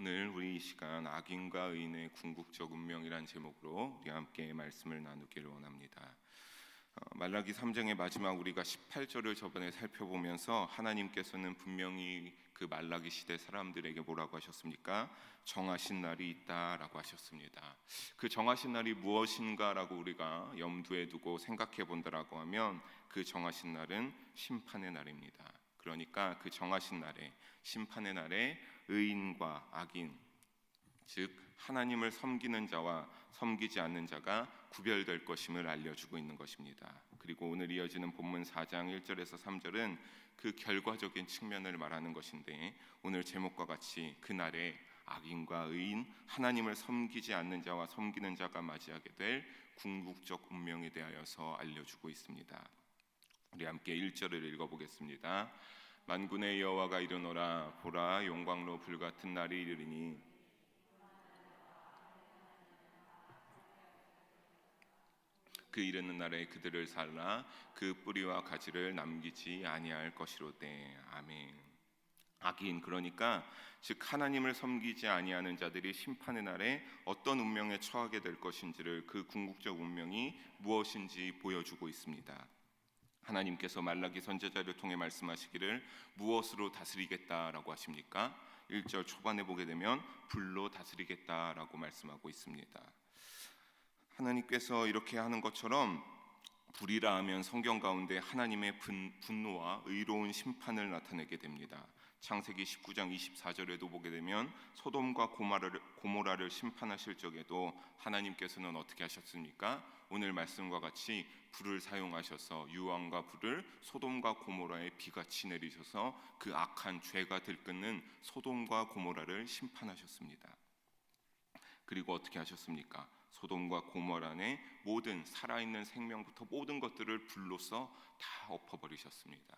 오늘 우리 이 시간 악인과 의인의 궁극적 운명이란 제목으로 우리 함께 말씀을 나누기를 원합니다. 말라기 3장의 마지막 우리가 18절을 저번에 살펴보면서 하나님께서는 분명히 그 말라기 시대 사람들에게 뭐라고 하셨습니까? 정하신 날이 있다라고 하셨습니다. 그 정하신 날이 무엇인가라고 우리가 염두에 두고 생각해 본다라고 하면 그 정하신 날은 심판의 날입니다. 그러니까 그 정하신 날에, 심판의 날에 의인과 악인, 즉 하나님을 섬기는 자와 섬기지 않는 자가 구별될 것임을 알려주고 있는 것입니다. 그리고 오늘 이어지는 본문 4장 1절에서 3절은 그 결과적인 측면을 말하는 것인데, 오늘 제목과 같이 그날에 악인과 의인, 하나님을 섬기지 않는 자와 섬기는 자가 맞이하게 될 궁극적 운명에 대하여서 알려주고 있습니다. 우리 함께 1절을 읽어보겠습니다. 만군의 여호와가 이르노라, 보라, 용광로 불같은 날이 이르리니 그 이르는 날에 그들을 살라 그 뿌리와 가지를 남기지 아니할 것이로되. 아멘. 악인, 그러니까 즉 하나님을 섬기지 아니하는 자들이 심판의 날에 어떤 운명에 처하게 될 것인지를, 그 궁극적 운명이 무엇인지 보여주고 있습니다. 하나님께서 말라기 선지자를 통해 말씀하시기를 무엇으로 다스리겠다라고 하십니까? 1절 초반에 보게 되면 불로 다스리겠다라고 말씀하고 있습니다. 하나님께서 이렇게 하는 것처럼 불이라 하면 성경 가운데 하나님의 분노와 의로운 심판을 나타내게 됩니다. 창세기 19장 24절에도 보게 되면 소돔과 고모라를 심판하실 적에도 하나님께서는 어떻게 하셨습니까? 오늘 말씀과 같이 불을 사용하셔서 유황과 불을 소돔과 고모라에 비같이 내리셔서 그 악한 죄가 들끓는 소돔과 고모라를 심판하셨습니다. 그리고 어떻게 하셨습니까? 소돔과 고모라 안에 모든 살아있는 생명부터 모든 것들을 불로써 다 엎어버리셨습니다.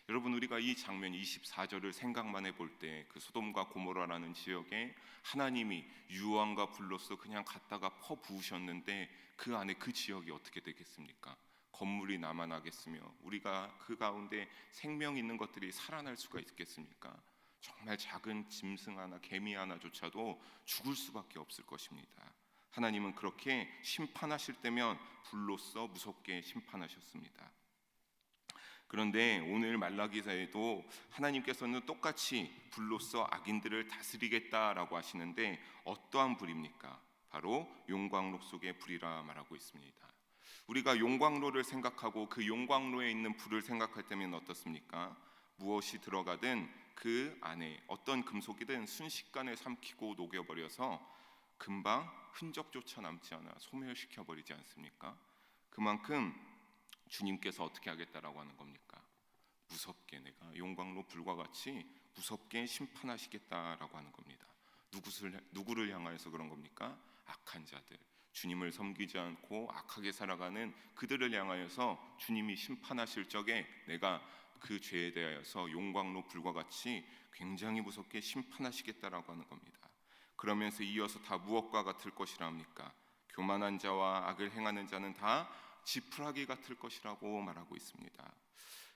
여러분, 우리가 이 장면 24절을 생각만 해볼 때 그 소돔과 고모라라는 지역에 하나님이 유황과 불로써 그냥 갖다가 퍼부으셨는데 그 안에 그 지역이 어떻게 되겠습니까? 건물이 남아나겠으며 우리가 그 가운데 생명 있는 것들이 살아날 수가 있겠습니까? 정말 작은 짐승 하나, 개미 하나조차도 죽을 수밖에 없을 것입니다. 하나님은 그렇게 심판하실 때면 불로써 무섭게 심판하셨습니다. 그런데 오늘 말라기서에도 하나님께서는 똑같이 불로써 악인들을 다스리겠다라고 하시는데 어떠한 불입니까? 바로 용광로 속의 불이라 말하고 있습니다. 우리가 용광로를 생각하고 그 용광로에 있는 불을 생각할 때면 어떻습니까? 무엇이 들어가든 그 안에 어떤 금속이든 순식간에 삼키고 녹여버려서 금방 흔적조차 남지 않아 소멸시켜버리지 않습니까? 그만큼 주님께서 어떻게 하겠다라고 하는 겁니까? 무섭게, 내가 용광로 불과 같이 무섭게 심판하시겠다라고 하는 겁니다. 누구를 향하여서 그런 겁니까? 악한 자들, 주님을 섬기지 않고 악하게 살아가는 그들을 향하여서 주님이 심판하실 적에 내가 그 죄에 대하여서 용광로 불과 같이 굉장히 무섭게 심판하시겠다라고 하는 겁니다. 그러면서 이어서 다 무엇과 같을 것이라 합니까? 교만한 자와 악을 행하는 자는 다 지푸라기 같을 것이라고 말하고 있습니다.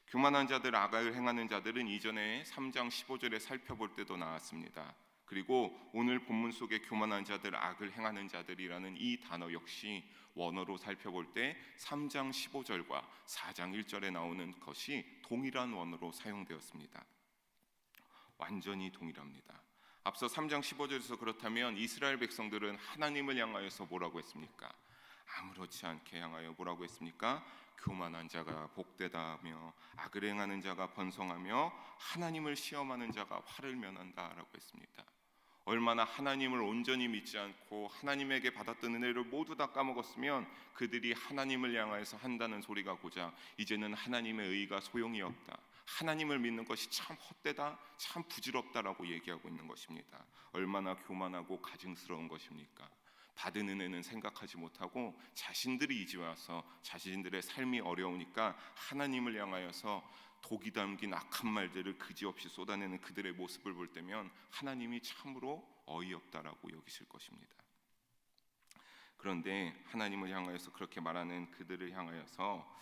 교만한 자들, 악을 행하는 자들은 이전에 3장 15절에 살펴볼 때도 나왔습니다. 그리고 오늘 본문 속에 교만한 자들, 악을 행하는 자들이라는 이 단어 역시 원어로 살펴볼 때 3장 15절과 4장 1절에 나오는 것이 동일한 원어로 사용되었습니다. 완전히 동일합니다. 앞서 3장 15절에서 그렇다면 이스라엘 백성들은 하나님을 향하여서 뭐라고 했습니까? 아무렇지 않게 향하여 뭐라고 했습니까? 교만한 자가 복되다하며 악을 행하는 자가 번성하며 하나님을 시험하는 자가 화를 면한다라고 했습니다. 얼마나 하나님을 온전히 믿지 않고 하나님에게 받았던 은혜를 모두 다 까먹었으면 그들이 하나님을 향하여서 한다는 소리가 고작 이제는 하나님의 의가 소용이 없다, 하나님을 믿는 것이 참 헛되다, 참 부질없다라고 얘기하고 있는 것입니다. 얼마나 교만하고 가증스러운 것입니까? 받은 은혜는 생각하지 못하고 자신들이 이제 와서 자신들의 삶이 어려우니까 하나님을 향하여서 독이 담긴 악한 말들을 그지없이 쏟아내는 그들의 모습을 볼 때면 하나님이 참으로 어이없다라고 여기실 것입니다. 그런데 하나님을 향하여서 그렇게 말하는 그들을 향하여서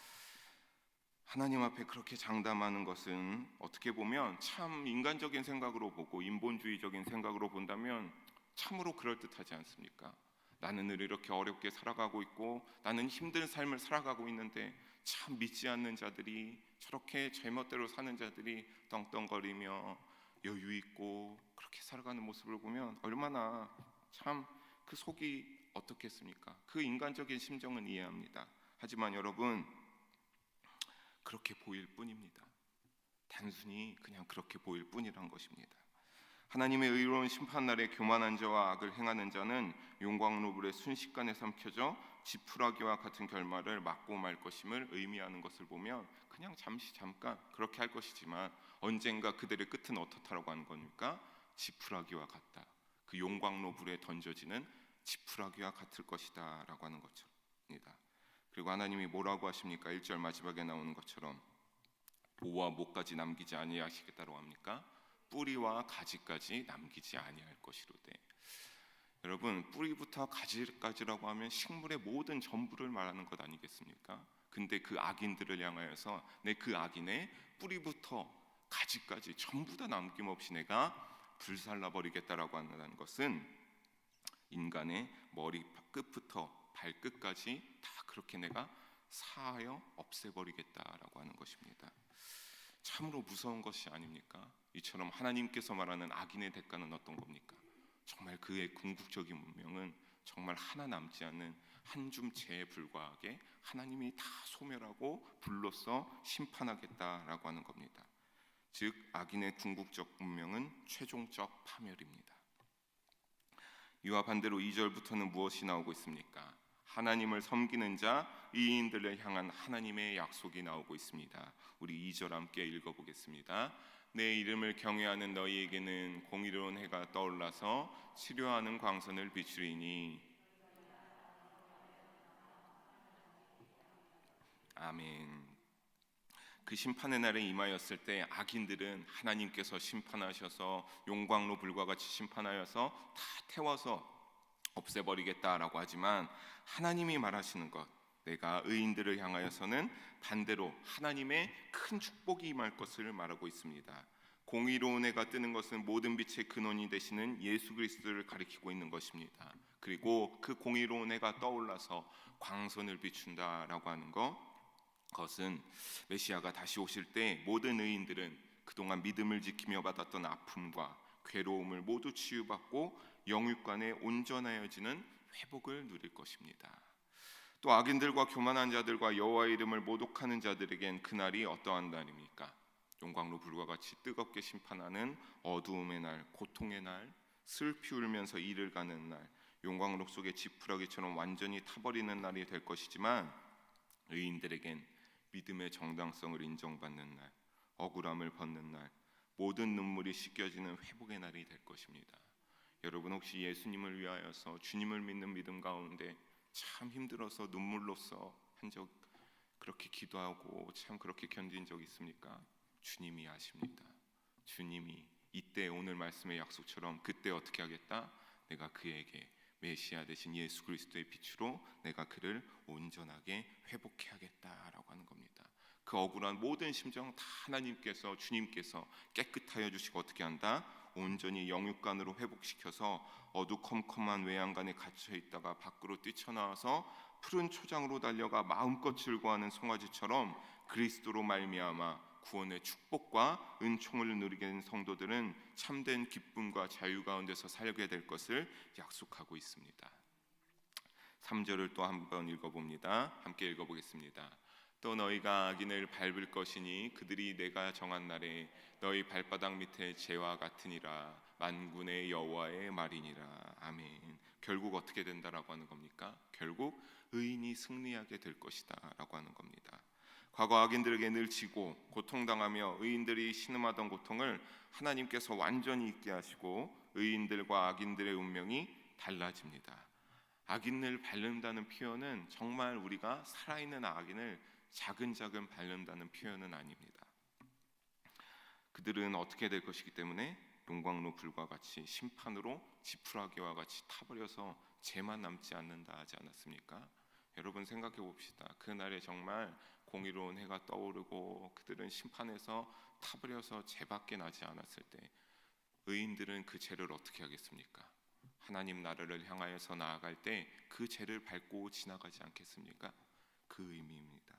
하나님 앞에 그렇게 장담하는 것은 어떻게 보면 참 인간적인 생각으로 보고 인본주의적인 생각으로 본다면 참으로 그럴듯하지 않습니까? 나는 늘 이렇게 어렵게 살아가고 있고 나는 힘든 삶을 살아가고 있는데 참 믿지 않는 자들이, 저렇게 제멋대로 사는 자들이 떵떵거리며 여유 있고 그렇게 살아가는 모습을 보면 얼마나 참 그 속이 어떻겠습니까? 그 인간적인 심정은 이해합니다. 하지만 여러분, 그렇게 보일 뿐입니다. 단순히 그냥 그렇게 보일 뿐이란 것입니다. 하나님의 의로운 심판날에 교만한 자와 악을 행하는 자는 용광로 불에 순식간에 삼켜져 지푸라기와 같은 결말을 맞고 말 것임을 의미하는 것을 보면 그냥 잠깐 그렇게 할 것이지만 언젠가 그들의 끝은 어떻다라고 하는 겁니까? 지푸라기와 같다. 그 용광로 불에 던져지는 지푸라기와 같을 것이다 라고 하는 것입니다. 그리고 하나님이 뭐라고 하십니까? 1절 마지막에 나오는 것처럼 보와 목까지 남기지 아니하시겠다고 합니까? 뿌리와 가지까지 남기지 아니할 것이로되. 여러분, 뿌리부터 가지까지라고 하면 식물의 모든 전부를 말하는 것 아니겠습니까? 근데 그 악인들을 향하여서 내 그 악인의 뿌리부터 가지까지 전부 다 남김없이 내가 불살라 버리겠다라고 한다는 것은 인간의 머리 끝부터 발끝까지 다 그렇게 내가 사하여 없애버리겠다라고 하는 것입니다. 참으로 무서운 것이 아닙니까? 이처럼 하나님께서 말하는 악인의 대가는 어떤 겁니까? 정말 그의 궁극적인 운명은 정말 하나 남지 않는 한 줌 재에 불과하게 하나님이 다 소멸하고 불로써 심판하겠다라고 하는 겁니다. 즉 악인의 궁극적 운명은 최종적 파멸입니다. 이와 반대로 2절부터는 무엇이 나오고 있습니까? 하나님을 섬기는 자, 의인들을 향한 하나님의 약속이 나오고 있습니다. 우리 2절 함께 읽어보겠습니다. 내 이름을 경외하는 너희에게는 공의로운 해가 떠올라서 치료하는 광선을 비추리니. 아멘. 그 심판의 날에 임하였을 때 악인들은 하나님께서 심판하셔서 용광로 불과 같이 심판하여서 다 태워서 없애버리겠다라고 하지만 하나님이 말하시는 것, 내가 의인들을 향하여서는 반대로 하나님의 큰 축복이 임할 것을 말하고 있습니다. 공의로운 해가 뜨는 것은 모든 빛의 근원이 되시는 예수 그리스도를 가리키고 있는 것입니다. 그리고 그 공의로운 해가 떠올라서 광선을 비춘다라고 하는 것은 메시아가 다시 오실 때 모든 의인들은 그동안 믿음을 지키며 받았던 아픔과 괴로움을 모두 치유받고 영육간에 온전하여지는 회복을 누릴 것입니다. 또 악인들과 교만한 자들과 여호와의 이름을 모독하는 자들에겐 그날이 어떠한 날입니까? 용광로 불과 같이 뜨겁게 심판하는 어두움의 날, 고통의 날, 슬피 울면서 이를 가는 날, 용광로 속의 지푸라기처럼 완전히 타버리는 날이 될 것이지만 의인들에겐 믿음의 정당성을 인정받는 날, 억울함을 벗는 날, 모든 눈물이 씻겨지는 회복의 날이 될 것입니다. 여러분, 혹시 예수님을 위하여서 주님을 믿는 믿음 가운데 참 힘들어서 눈물로써 한 적, 그렇게 기도하고 참 그렇게 견딘 적 있습니까? 주님이 아십니다. 주님이 이때 오늘 말씀의 약속처럼 그때 어떻게 하겠다? 내가 그에게 메시아 되신 예수 그리스도의 빛으로 내가 그를 온전하게 회복해 하겠다라고 하는 겁니다. 그 억울한 모든 심정 다 하나님께서, 주님께서 깨끗하여 주시고 어떻게 한다? 온전히 영육간으로 회복시켜서 어두컴컴한 외양간에 갇혀 있다가 밖으로 뛰쳐나와서 푸른 초장으로 달려가 마음껏 즐거워하는 송아지처럼 그리스도로 말미암아 구원의 축복과 은총을 누리게 된 성도들은 참된 기쁨과 자유 가운데서 살게 될 것을 약속하고 있습니다. 3절을 또 한번 읽어봅니다. 함께 읽어보겠습니다. 또 너희가 악인을 밟을 것이니 그들이 내가 정한 날에 너희 발바닥 밑에 재와 같으니라. 만군의 여호와의 말이니라. 아멘. 결국 어떻게 된다라고 하는 겁니까? 결국 의인이 승리하게 될 것이다 라고 하는 겁니다. 과거 악인들에게 늘 지고 고통당하며 의인들이 신음하던 고통을 하나님께서 완전히 잊게 하시고 의인들과 악인들의 운명이 달라집니다. 악인을 밟는다는 표현은 정말 우리가 살아있는 악인을 자근자근 밟는다는 표현은 아닙니다. 그들은 어떻게 될 것이기 때문에 용광로 불과 같이 심판으로 지푸라기와 같이 타버려서 죄만 남지 않는다 하지 않았습니까? 여러분 생각해 봅시다. 그날에 정말 공의로운 해가 떠오르고 그들은 심판에서 타버려서 죄밖에 나지 않았을 때 의인들은 그 죄를 어떻게 하겠습니까? 하나님 나라를 향하여서 나아갈 때 그 죄를 밟고 지나가지 않겠습니까? 그 의미입니다.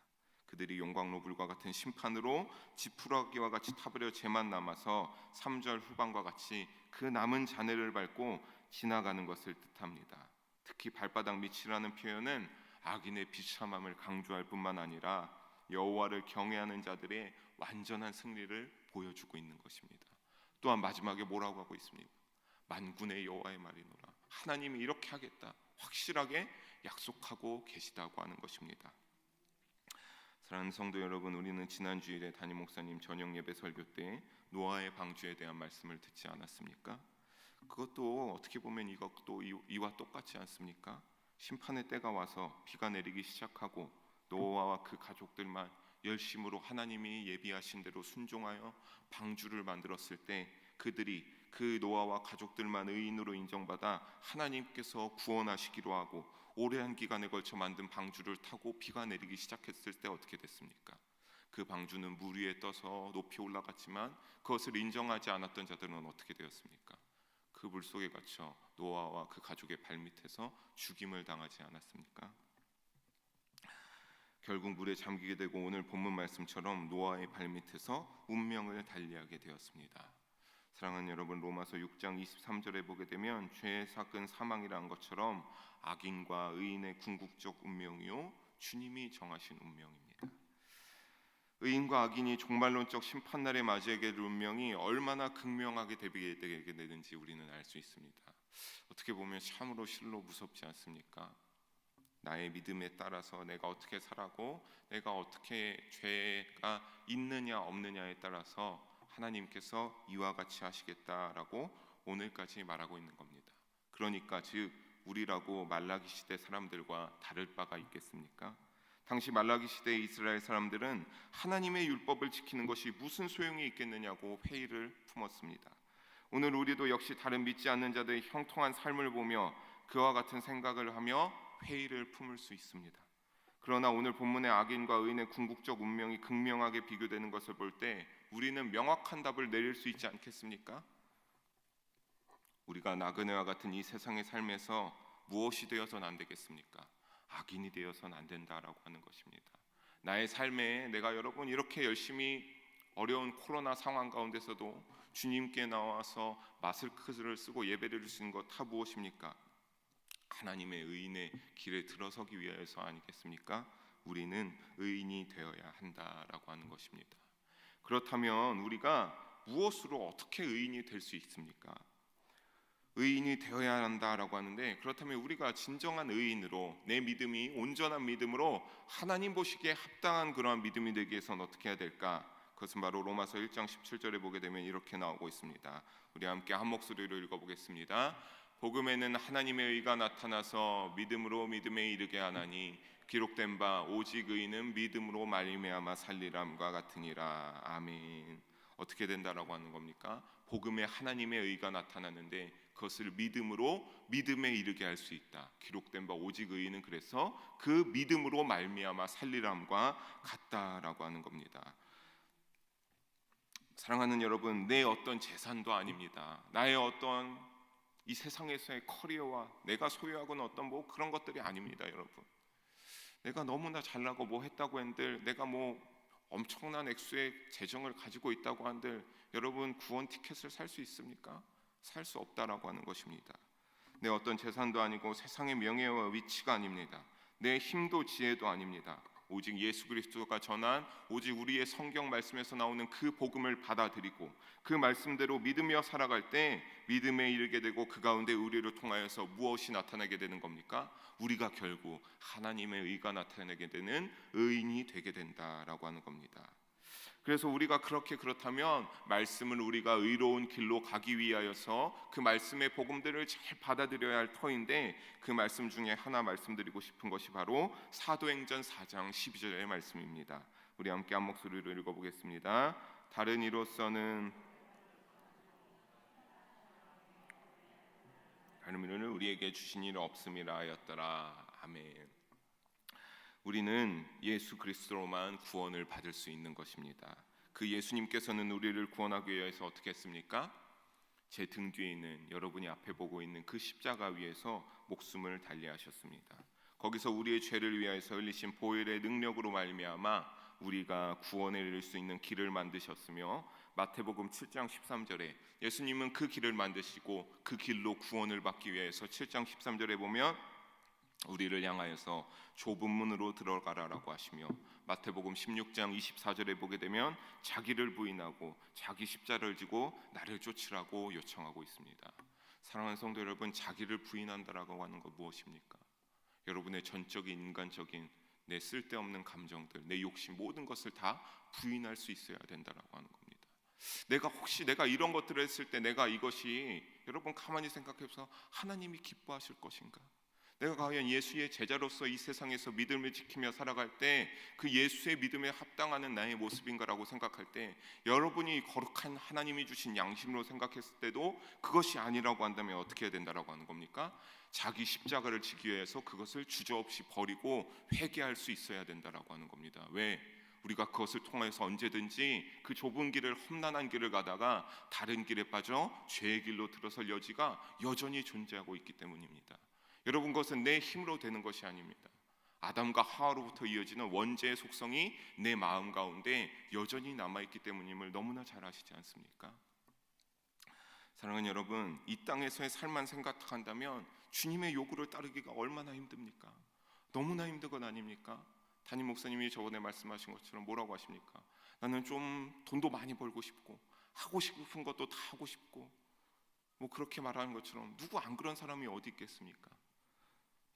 그들이 용광로불과 같은 심판으로 지푸라기와 같이 타버려 죄만 남아서 3절 후반과 같이 그 남은 잔해를 밟고 지나가는 것을 뜻합니다. 특히 발바닥 밑이라는 표현은 악인의 비참함을 강조할 뿐만 아니라 여호와를 경외하는 자들의 완전한 승리를 보여주고 있는 것입니다. 또한 마지막에 뭐라고 하고 있습니까? 만군의 여호와의 말이노라. 하나님이 이렇게 하겠다 확실하게 약속하고 계시다고 하는 것입니다. 사랑하는 성도 여러분, 우리는 지난 주일에 담임 목사님 저녁 예배 설교 때 노아의 방주에 대한 말씀을 듣지 않았습니까? 그것도 어떻게 보면 이것도 이와 똑같지 않습니까? 심판의 때가 와서 비가 내리기 시작하고 노아와 그 가족들만 열심으로 하나님이 예비하신 대로 순종하여 방주를 만들었을 때 그들이 그 노아와 가족들만 의인으로 인정받아 하나님께서 구원하시기로 하고 오랜 기간에 걸쳐 만든 방주를 타고 비가 내리기 시작했을 때 어떻게 됐습니까? 그 방주는 물 위에 떠서 높이 올라갔지만 그것을 인정하지 않았던 자들은 어떻게 되었습니까? 그 물속에 갇혀 노아와 그 가족의 발밑에서 죽임을 당하지 않았습니까? 결국 물에 잠기게 되고 오늘 본문 말씀처럼 노아의 발밑에서 운명을 달리하게 되었습니다. 사랑하는 여러분, 로마서 6장 23절에 보게 되면 죄의 사건 사망이라는 것처럼 악인과 의인의 궁극적 운명이요 주님이 정하신 운명입니다. 의인과 악인이 종말론적 심판날에 맞이하게 될 운명이 얼마나 극명하게 대비되게 되는지 우리는 알 수 있습니다. 어떻게 보면 참으로 실로 무섭지 않습니까? 나의 믿음에 따라서 내가 어떻게 살아고 내가 어떻게 죄가 있느냐 없느냐에 따라서 하나님께서 이와 같이 하시겠다라고 오늘까지 말하고 있는 겁니다. 그러니까 즉 우리라고 말라기 시대 사람들과 다를 바가 있겠습니까? 당시 말라기 시대의 이스라엘 사람들은 하나님의 율법을 지키는 것이 무슨 소용이 있겠느냐고 회의를 품었습니다. 오늘 우리도 역시 다른 믿지 않는 자들의 형통한 삶을 보며 그와 같은 생각을 하며 회의를 품을 수 있습니다. 그러나 오늘 본문의 악인과 의인의 궁극적 운명이 극명하게 비교되는 것을 볼 때 우리는 명확한 답을 내릴 수 있지 않겠습니까? 우리가 나그네와 같은 이 세상의 삶에서 무엇이 되어서는 안 되겠습니까? 악인이 되어서는 안 된다라고 하는 것입니다. 나의 삶에 내가 여러분 이렇게 열심히 어려운 코로나 상황 가운데서도 주님께 나와서 마스크를 쓰고 예배를 드릴 수 있는 것 다 무엇입니까? 하나님의 의인의 길에 들어서기 위하여서 아니겠습니까? 우리는 의인이 되어야 한다라고 하는 것입니다. 그렇다면 우리가 무엇으로 어떻게 의인이 될 수 있습니까? 의인이 되어야 한다라고 하는데 그렇다면 우리가 진정한 의인으로 내 믿음이 온전한 믿음으로 하나님 보시기에 합당한 그러한 믿음이 되기 위해서는 어떻게 해야 될까? 그것은 바로 로마서 1장 17절에 보게 되면 이렇게 나오고 있습니다. 우리 함께 한 목소리로 읽어보겠습니다. 복음에는 하나님의 의가 나타나서 믿음으로 믿음에 이르게 하나니 기록된 바 오직 의인은 믿음으로 말미암아 살리람과 같으니라. 아멘. 어떻게 된다라고 하는 겁니까? 복음에 하나님의 의가 나타나는데 그것을 믿음으로 믿음에 이르게 할 수 있다. 기록된 바 오직 의인은 그래서 그 믿음으로 말미암아 살리람과 같다라고 하는 겁니다. 사랑하는 여러분, 내 어떤 재산도 아닙니다. 나의 어떤 이 세상에서의 커리어와 내가 소유하고는 어떤 뭐 그런 것들이 아닙니다, 여러분. 내가 너무나 잘나고 뭐 했다고 한들 내가 뭐 엄청난 액수의 재정을 가지고 있다고 한들 여러분 구원 티켓을 살 수 있습니까? 살 수 없다라고 하는 것입니다. 내 어떤 재산도 아니고 세상의 명예와 위치가 아닙니다. 내 힘도 지혜도 아닙니다. 오직 예수 그리스도가 전한 오직 우리의 성경 말씀에서 나오는 그 복음을 받아들이고 그 말씀대로 믿으며 살아갈 때 믿음에 이르게 되고 그 가운데 우리를 통하여서 무엇이 나타나게 되는 겁니까? 우리가 결국 하나님의 의가 나타나게 되는 의인이 되게 된다라고 하는 겁니다. 그래서 우리가 그렇다면 말씀을 우리가 의로운 길로 가기 위하여서 그 말씀의 복음들을 잘 받아들여야 할 터인데 그 말씀 중에 하나 말씀드리고 싶은 것이 바로 사도행전 4장 12절의 말씀입니다. 우리 함께 한 목소리로 읽어보겠습니다. 다른 이로서는 하나님은 우리에게 주신 일 없음이라 하였더라. 아멘. 우리는 예수 그리스도로만 구원을 받을 수 있는 것입니다. 그 예수님께서는 우리를 구원하기 위해서 어떻게 했습니까? 제 등 뒤에 있는 여러분이 앞에 보고 있는 그 십자가 위에서 목숨을 달리하셨습니다. 거기서 우리의 죄를 위하여서 흘리신 보혈의 능력으로 말미암아 우리가 구원에 이를 수 있는 길을 만드셨으며, 마태복음 7장 13절에 예수님은 그 길을 만드시고 그 길로 구원을 받기 위해서 7장 13절에 보면 우리를 향하여서 좁은 문으로 들어가라라고 하시며, 마태복음 16장 24절에 보게 되면 자기를 부인하고 자기 십자를 지고 나를 쫓으라고 요청하고 있습니다. 사랑하는 성도 여러분, 자기를 부인한다라고 하는 것 무엇입니까? 여러분의 전적인 인간적인 내 쓸데없는 감정들, 내 욕심, 모든 것을 다 부인할 수 있어야 된다라고 하는 겁니다. 혹시 내가 이런 것들을 했을 때 내가 이것이, 여러분 가만히 생각해서 하나님이 기뻐하실 것인가? 내가 과연 예수의 제자로서 이 세상에서 믿음을 지키며 살아갈 때 그 예수의 믿음에 합당하는 나의 모습인가라고 생각할 때, 여러분이 거룩한 하나님이 주신 양심으로 생각했을 때도 그것이 아니라고 한다면 어떻게 해야 된다라고 하는 겁니까? 자기 십자가를 지기 위해서 그것을 주저없이 버리고 회개할 수 있어야 된다라고 하는 겁니다. 왜? 우리가 그것을 통해서 언제든지 그 좁은 길을, 험난한 길을 가다가 다른 길에 빠져 죄의 길로 들어설 여지가 여전히 존재하고 있기 때문입니다. 여러분, 그것은 내 힘으로 되는 것이 아닙니다. 아담과 하와로부터 이어지는 원죄의 속성이 내 마음 가운데 여전히 남아있기 때문임을 너무나 잘 아시지 않습니까? 사랑하는 여러분, 이 땅에서의 삶만 생각한다면 주님의 요구를 따르기가 얼마나 힘듭니까? 너무나 힘든 건 아닙니까? 담임 목사님이 저번에 말씀하신 것처럼 뭐라고 하십니까? 나는 좀 돈도 많이 벌고 싶고 하고 싶은 것도 다 하고 싶고, 뭐 그렇게 말하는 것처럼 누구 안 그런 사람이 어디 있겠습니까?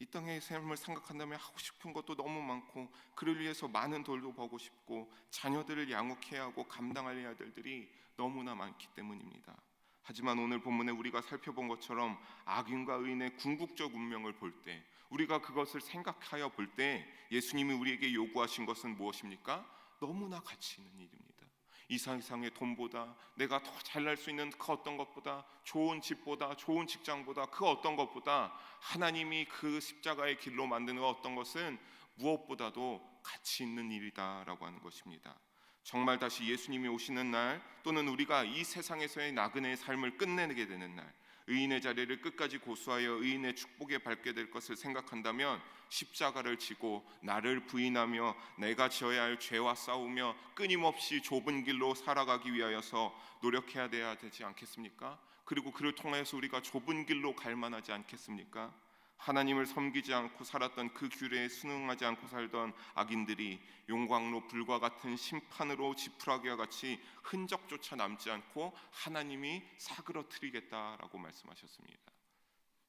이 땅의 삶을 생각한다면 하고 싶은 것도 너무 많고, 그를 위해서 많은 돈도 벌고 싶고, 자녀들을 양육해야 하고 감당할 일들이 너무나 많기 때문입니다. 하지만 오늘 본문에 우리가 살펴본 것처럼 악인과 의인의 궁극적 운명을 볼 때, 우리가 그것을 생각하여 볼 때 예수님이 우리에게 요구하신 것은 무엇입니까? 너무나 가치 있는 일입니다. 이 세상의 돈보다, 내가 더 잘날 수 있는 그 어떤 것보다, 좋은 집보다, 좋은 직장보다, 그 어떤 것보다 하나님이 그 십자가의 길로 만드는 어떤 것은 무엇보다도 가치 있는 일이다라고 하는 것입니다. 정말 다시 예수님이 오시는 날, 또는 우리가 이 세상에서의 나그네의 삶을 끝내게 되는 날, 의인의 자리를 끝까지 고수하여 의인의 축복에 밟게 될 것을 생각한다면 십자가를 지고 나를 부인하며 내가 지어야 할 죄와 싸우며 끊임없이 좁은 길로 살아가기 위하여서 노력해야 되지 않겠습니까? 그리고 그를 통해서 우리가 좁은 길로 갈 만하지 않겠습니까? 하나님을 섬기지 않고 살았던 그 규례에 순응하지 않고 살던 악인들이 용광로 불과 같은 심판으로 지푸라기와 같이 흔적조차 남지 않고 하나님이 사그러뜨리겠다라고 말씀하셨습니다.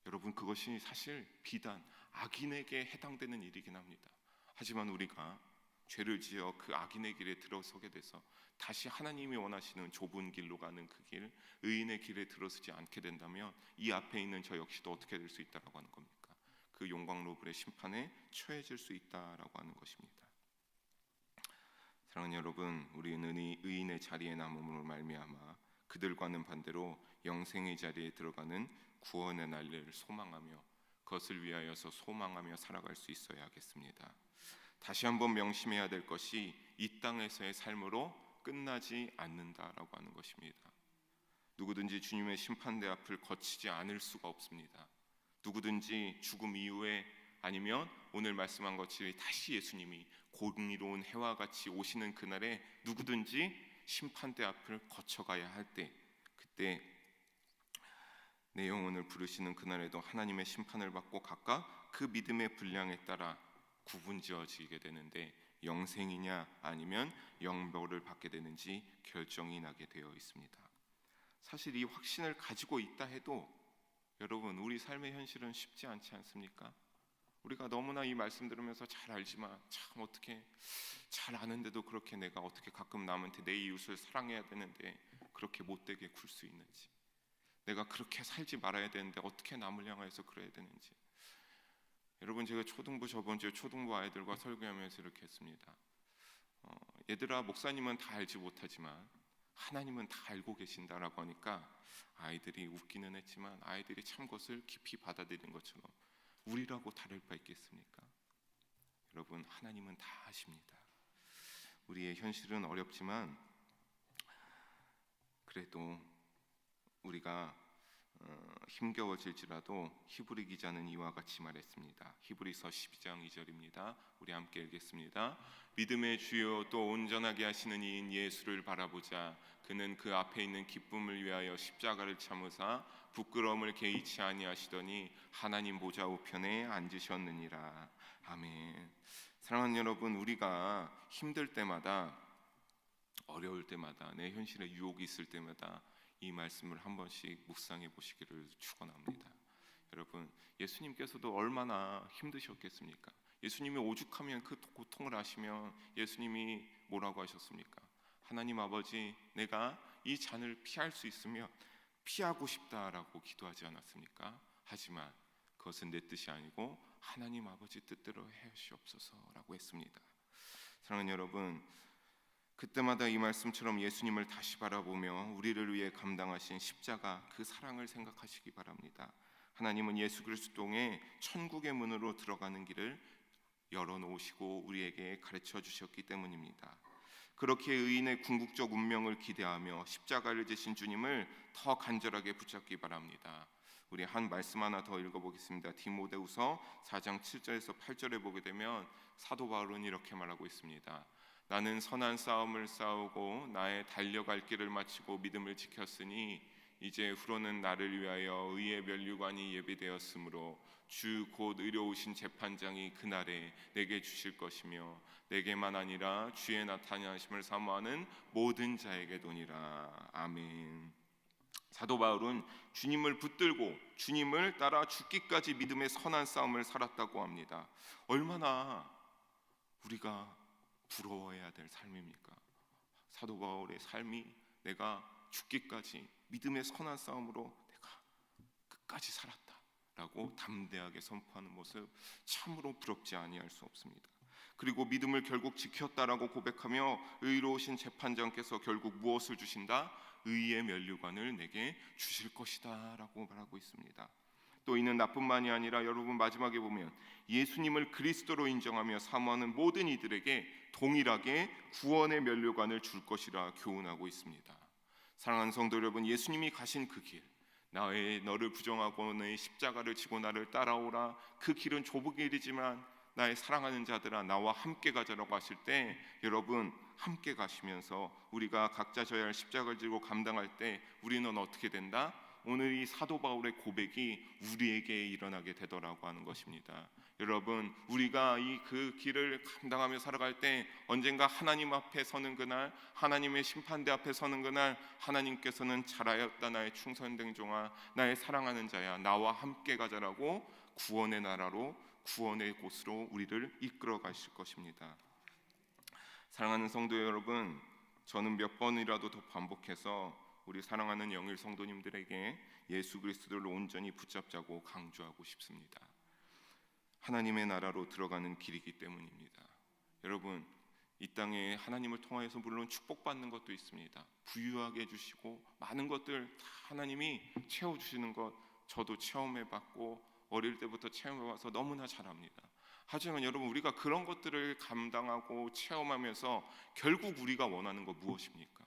여러분, 그것이 사실 비단 악인에게 해당되는 일이긴 합니다. 하지만 우리가 죄를 지어 그 악인의 길에 들어서게 돼서 다시 하나님이 원하시는 좁은 길로 가는 그 길, 의인의 길에 들어서지 않게 된다면 이 앞에 있는 저 역시도 어떻게 될 수 있다라고 하는 겁니까? 그 용광로불의 심판에 처해질 수 있다라고 하는 것입니다. 사랑하는 여러분, 우리는 의인의 자리에 남음으로 말미암아 그들과는 반대로 영생의 자리에 들어가는 구원의 날을 소망하며 그것을 위하여서 소망하며 살아갈 수 있어야 하겠습니다. 다시 한번 명심해야 될 것이 이 땅에서의 삶으로 끝나지 않는다라고 하는 것입니다. 누구든지 주님의 심판대 앞을 거치지 않을 수가 없습니다. 누구든지 죽음 이후에, 아니면 오늘 말씀한 것이 다시 예수님이 공의로운 해와 같이 오시는 그날에 누구든지 심판대 앞을 거쳐가야 할 때, 그때 내 영혼을 부르시는 그날에도 하나님의 심판을 받고 각각 그 믿음의 분량에 따라 구분지어지게 되는데, 영생이냐 아니면 영벌을 받게 되는지 결정이 나게 되어 있습니다. 사실 이 확신을 가지고 있다 해도 여러분, 우리 삶의 현실은 쉽지 않지 않습니까? 우리가 너무나 이 말씀 들으면서 잘 알지만, 참 어떻게 잘 아는데도 그렇게 내가 어떻게 가끔 남한테 내 이웃을 사랑해야 되는데 그렇게 못되게 굴 수 있는지, 내가 그렇게 살지 말아야 되는데 어떻게 남을 향해서 그래야 되는지. 여러분, 제가 저번 주에 초등부 아이들과 설교하면서 이렇게 했습니다. 얘들아, 목사님은 다 알지 못하지만 하나님은 다 알고 계신다라고 하니까 아이들이 웃기는 했지만 아이들이 참 것을 깊이 받아들이는 것처럼, 우리라고 다를 바 있겠습니까? 여러분, 하나님은 다 아십니다. 우리의 현실은 어렵지만 그래도 우리가 힘겨워질지라도 히브리 기자는 이와 같이 말했습니다. 히브리서 12장 2절입니다. 우리 함께 읽겠습니다. 믿음의 주요 또 온전하게 하시는 이인 예수를 바라보자. 그는 그 앞에 있는 기쁨을 위하여 십자가를 참으사 부끄러움을 개의치 아니하시더니 하나님 보좌 우편에 앉으셨느니라. 아멘. 사랑하는 여러분, 우리가 힘들 때마다, 어려울 때마다, 내 현실에 유혹이 있을 때마다 이 말씀을 한 번씩 묵상해 보시기를 축원합니다. 여러분, 예수님께서도 얼마나 힘드셨겠습니까? 예수님이 오죽하면 그 고통을 아시면 예수님이 뭐라고 하셨습니까? 하나님 아버지, 내가 이 잔을 피할 수 있으면 피하고 싶다라고 기도하지 않았습니까? 하지만 그것은 내 뜻이 아니고 하나님 아버지 뜻대로 해주시옵소서라고 했습니다. 사랑하는 여러분, 그때마다 이 말씀처럼 예수님을 다시 바라보며 우리를 위해 감당하신 십자가, 그 사랑을 생각하시기 바랍니다. 하나님은 예수 그리스도 통해 천국의 문으로 들어가는 길을 열어놓으시고 우리에게 가르쳐 주셨기 때문입니다. 그렇게 의인의 궁극적 운명을 기대하며 십자가를 지신 주님을 더 간절하게 붙잡기 바랍니다. 우리 한 말씀 하나 더 읽어보겠습니다. 디모데후서 4장 7절에서 8절에 보게 되면 사도 바울은 이렇게 말하고 있습니다. 나는 선한 싸움을 싸우고 나의 달려갈 길을 마치고 믿음을 지켰으니 이제 후로는 나를 위하여 의의 면류관이 예비되었으므로 주 곧 의로우신 재판장이 그날에 내게 주실 것이며 내게만 아니라 주의 나타나심을 사모하는 모든 자에게 도니라. 아멘. 사도 바울은 주님을 붙들고 주님을 따라 죽기까지 믿음의 선한 싸움을 살았다고 합니다. 얼마나 우리가 부러워해야 될 삶입니까? 사도 바울의 삶이 내가 죽기까지 믿음의 선한 싸움으로 내가 끝까지 살았다라고 담대하게 선포하는 모습, 참으로 부럽지 아니할 수 없습니다. 그리고 믿음을 결국 지켰다라고 고백하며 의로우신 재판장께서 결국 무엇을 주신다? 의의 면류관을 내게 주실 것이다 라고 말하고 있습니다. 또 이는 나뿐만이 아니라 여러분, 마지막에 보면 예수님을 그리스도로 인정하며 사모하는 모든 이들에게 동일하게 구원의 면류관을 줄 것이라 교훈하고 있습니다. 사랑하는 성도 여러분, 예수님이 가신 그 길, 나의 너를 부정하고 너의 십자가를 지고 나를 따라오라, 그 길은 좁은 길이지만 나의 사랑하는 자들아 나와 함께 가자라고 하실 때, 여러분 함께 가시면서 우리가 각자 져야 할 십자가를 지고 감당할 때 우리는 어떻게 된다? 오늘 이 사도 바울의 고백이 우리에게 일어나게 되더라고 하는 것입니다. 여러분, 우리가 이 그 길을 감당하며 살아갈 때 언젠가 하나님 앞에 서는 그날, 하나님의 심판대 앞에 서는 그날, 하나님께서는 잘하였다 나의 충성된 종아, 나의 사랑하는 자야, 나와 함께 가자라고 구원의 나라로, 구원의 곳으로 우리를 이끌어 가실 것입니다. 사랑하는 성도 여러분, 저는 몇 번이라도 더 반복해서 우리 사랑하는 영일 성도님들에게 예수 그리스도를 온전히 붙잡자고 강조하고 싶습니다. 하나님의 나라로 들어가는 길이기 때문입니다. 여러분, 이 땅에 하나님을 통하여서 물론 축복받는 것도 있습니다. 부유하게 해주시고 많은 것들 다 하나님이 채워주시는 것, 저도 체험해봤고 어릴 때부터 체험해봐서 너무나 잘 압니다. 하지만 여러분, 우리가 그런 것들을 감당하고 체험하면서 결국 우리가 원하는 것 무엇입니까?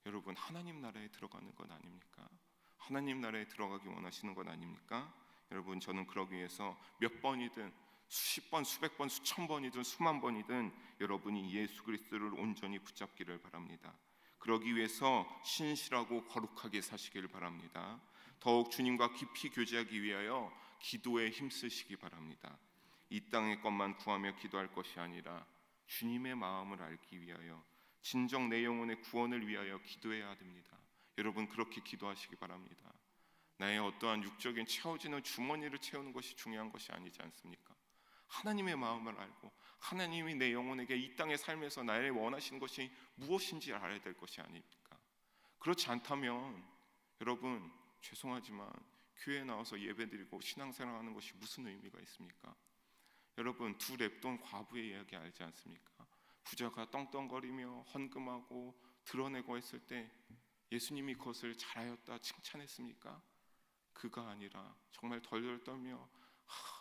여러분, 하나님 나라에 들어가는 것 아닙니까? 하나님 나라에 들어가기 원하시는 것 아닙니까? 여러분, 저는 그러기 위해서 몇 번이든 수십 번, 수백 번, 수천 번이든 수만 번이든 여러분이 예수 그리스도를 온전히 붙잡기를 바랍니다. 그러기 위해서 신실하고 거룩하게 사시기를 바랍니다. 더욱 주님과 깊이 교제하기 위하여 기도에 힘쓰시기 바랍니다. 이 땅의 것만 구하며 기도할 것이 아니라 주님의 마음을 알기 위하여 진정 내 영혼의 구원을 위하여 기도해야 됩니다. 여러분, 그렇게 기도하시기 바랍니다. 나의 어떠한 육적인 채워지는 주머니를 채우는 것이 중요한 것이 아니지 않습니까? 하나님의 마음을 알고 하나님이 내 영혼에게 이 땅의 삶에서 나의 원하시는 것이 무엇인지 알아야 될 것이 아닙니까? 그렇지 않다면 여러분, 죄송하지만 교회에 나와서 예배드리고 신앙생활하는 것이 무슨 의미가 있습니까? 여러분, 두 랩돈 과부의 이야기 알지 않습니까? 부자가 떵떵거리며 헌금하고 드러내고 했을 때 예수님이 그것을 잘하였다 칭찬했습니까? 그가 아니라 정말 덜덜 떨며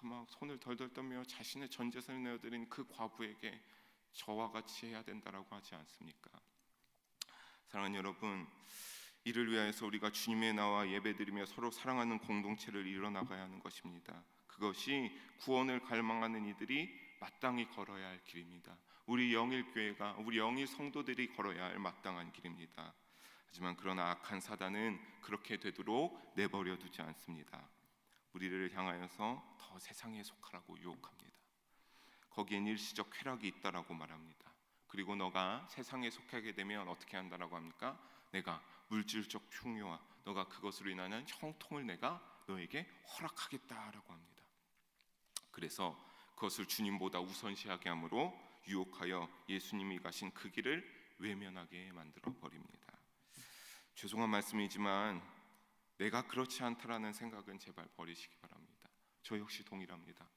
막 손을 덜덜 떨며 자신의 전 재산을 내어드린 그 과부에게 저와 같이 해야 된다라고 하지 않습니까? 사랑하는 여러분, 이를 위하여서 우리가 주님의 나와 예배드리며 서로 사랑하는 공동체를 이뤄나가야 하는 것입니다. 그것이 구원을 갈망하는 이들이 마땅히 걸어야 할 길입니다. 우리 영일교회가, 우리 영일 성도들이 걸어야 할 마땅한 길입니다. 하지만 그러나 악한 사단은 그렇게 되도록 내버려 두지 않습니다. 우리를 향하여서 더 세상에 속하라고 유혹합니다. 거기엔 일시적 쾌락이 있다라고 말합니다. 그리고 너가 세상에 속하게 되면 어떻게 한다라고 합니까? 내가 물질적 풍요와 너가 그것으로 인하는 형통을 내가 너에게 허락하겠다라고 합니다. 그래서 그것을 주님보다 우선시하게 함으로 유혹하여 예수님이 가신 그 길을 외면하게 만들어 버립니다. 죄송한 말씀이지만 내가 그렇지 않다라는 생각은 제발 버리시기 바랍니다. 저 역시 동일합니다.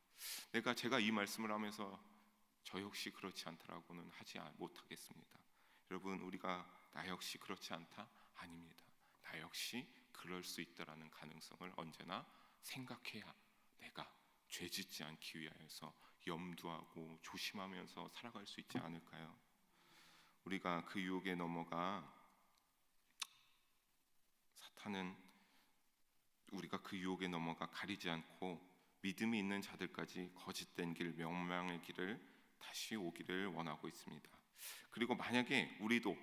제가 이 말씀을 하면서 저 역시 그렇지 않다라고는 하지 못하겠습니다. 여러분, 우리가 나 역시 그렇지 않다? 아닙니다. 나 역시 그럴 수 있다라는 가능성을 언제나 생각해야 내가 죄짓지 않기 위하여서 염두하고 조심하면서 살아갈 수 있지 않을까요? 우리가 그 유혹에 넘어가 가리지 않고 믿음이 있는 자들까지 거짓된 길, 명망의 길을 다시 오기를 원하고 있습니다. 그리고 만약에 우리도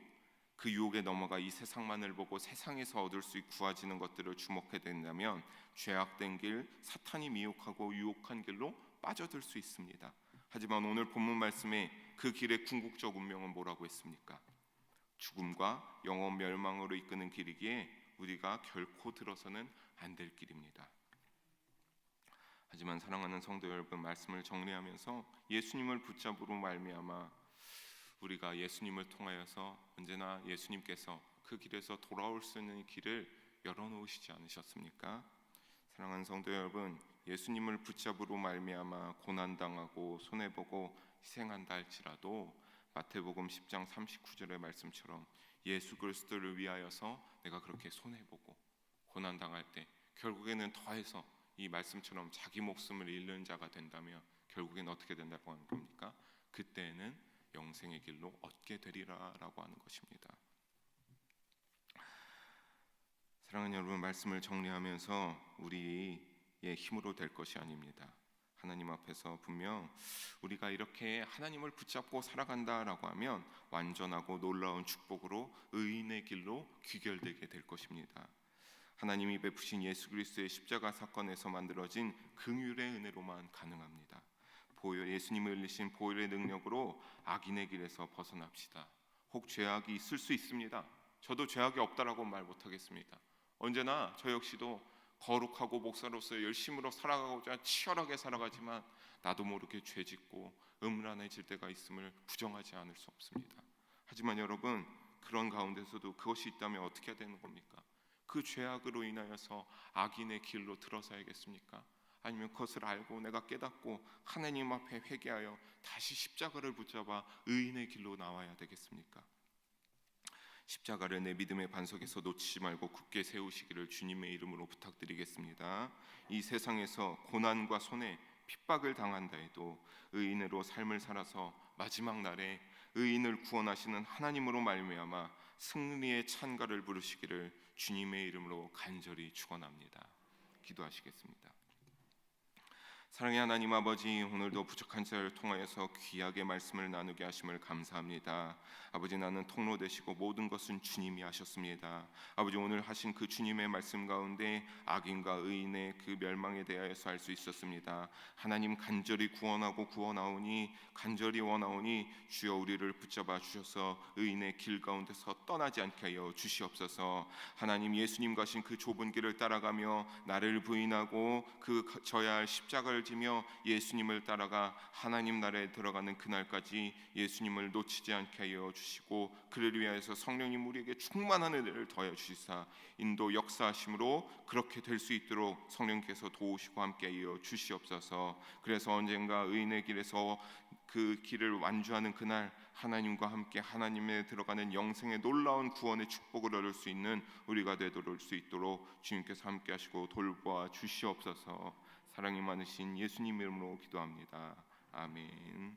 그 유혹에 넘어가 이 세상만을 보고 세상에서 얻을 수 있고 구하지는 것들을 주목하게 된다면 죄악된 길, 사탄이 미혹하고 유혹한 길로 빠져들 수 있습니다. 하지만 오늘 본문 말씀에 그 길의 궁극적 운명은 뭐라고 했습니까? 죽음과 영원 멸망으로 이끄는 길이기에 우리가 결코 들어서는 안 될 길입니다. 하지만 사랑하는 성도 여러분, 말씀을 정리하면서 예수님을 붙잡으로 말미암아 우리가 예수님을 통하여서 언제나 예수님께서 그 길에서 돌아올 수 있는 길을 열어놓으시지 않으셨습니까? 사랑하는 성도 여러분, 예수님을 붙잡으로 말미암아 고난당하고 손해보고 희생한다 할지라도 마태복음 10장 39절의 말씀처럼 예수 그리스도를 위하여서 내가 그렇게 손해보고 고난당할 때 결국에는 더해서 이 말씀처럼 자기 목숨을 잃는 자가 된다면 결국엔 어떻게 된다고 하는 겁니까? 그때는 영생의 길로 얻게 되리라라고 하는 것입니다. 사랑하는 여러분, 말씀을 정리하면서 우리의 힘으로 될 것이 아닙니다. 하나님 앞에서 분명 우리가 이렇게 하나님을 붙잡고 살아간다라고 하면 완전하고 놀라운 축복으로 의인의 길로 귀결되게 될 것입니다. 하나님이 베푸신 예수 그리스도의 십자가 사건에서 만들어진 긍휼의 은혜로만 가능합니다. 예수님이 흘리신 보혈의 능력으로 악인의 길에서 벗어납시다. 혹 죄악이 있을 수 있습니다. 저도 죄악이 없다라고 말 못하겠습니다. 언제나 저 역시도 거룩하고 목사로서 열심으로 살아가고자 치열하게 살아가지만 나도 모르게 죄짓고 음란해질 때가 있음을 부정하지 않을 수 없습니다. 하지만 여러분, 그런 가운데서도 그것이 있다면 어떻게 해야 되는 겁니까? 그 죄악으로 인하여서 악인의 길로 들어서야겠습니까? 아니면 그것을 알고 내가 깨닫고 하나님 앞에 회개하여 다시 십자가를 붙잡아 의인의 길로 나와야 되겠습니까? 십자가를 내 믿음의 반석에서 놓치지 말고 굳게 세우시기를 주님의 이름으로 부탁드리겠습니다. 이 세상에서 고난과 손해, 핍박을 당한다 해도 의인으로 삶을 살아서 마지막 날에 의인을 구원하시는 하나님으로 말미암아 승리의 찬가를 부르시기를 주님의 이름으로 간절히 축원합니다. 기도하시겠습니다. 사랑의 하나님 아버지, 오늘도 부족한 자를 통하여서 귀하게 말씀을 나누게 하심을 감사합니다. 아버지, 나는 통로 되시고 모든 것은 주님이 하셨습니다. 아버지, 오늘 하신 그 주님의 말씀 가운데 악인과 의인의 그 멸망에 대하여서 알 수 있었습니다. 하나님 간절히 구원하오니 간절히 원하오니 주여 우리를 붙잡아 주셔서 의인의 길 가운데서 떠나지 않게 하여 주시옵소서. 하나님, 예수님 가신 그 좁은 길을 따라가며 나를 부인하고 져야 할 십자가를 지며 예수님을 따라가 하나님 나라에 들어가는 그날까지 예수님을 놓치지 않게 하여 주시고 그를 위하여서 성령님 우리에게 충만한 은혜를 더하여 주시사 인도 역사하심으로 그렇게 될 수 있도록 성령께서 도우시고 함께 하여 주시옵소서. 그래서 언젠가 의인의 길에서 그 길을 완주하는 그날 하나님과 함께 하나님에 들어가는 영생의 놀라운 구원의 축복을 얻을 수 있는 우리가 되도록 수 있도록 주님께서 함께 하시고 돌보아 주시옵소서. 사랑이 많으신 예수님 이름으로 기도합니다. 아멘.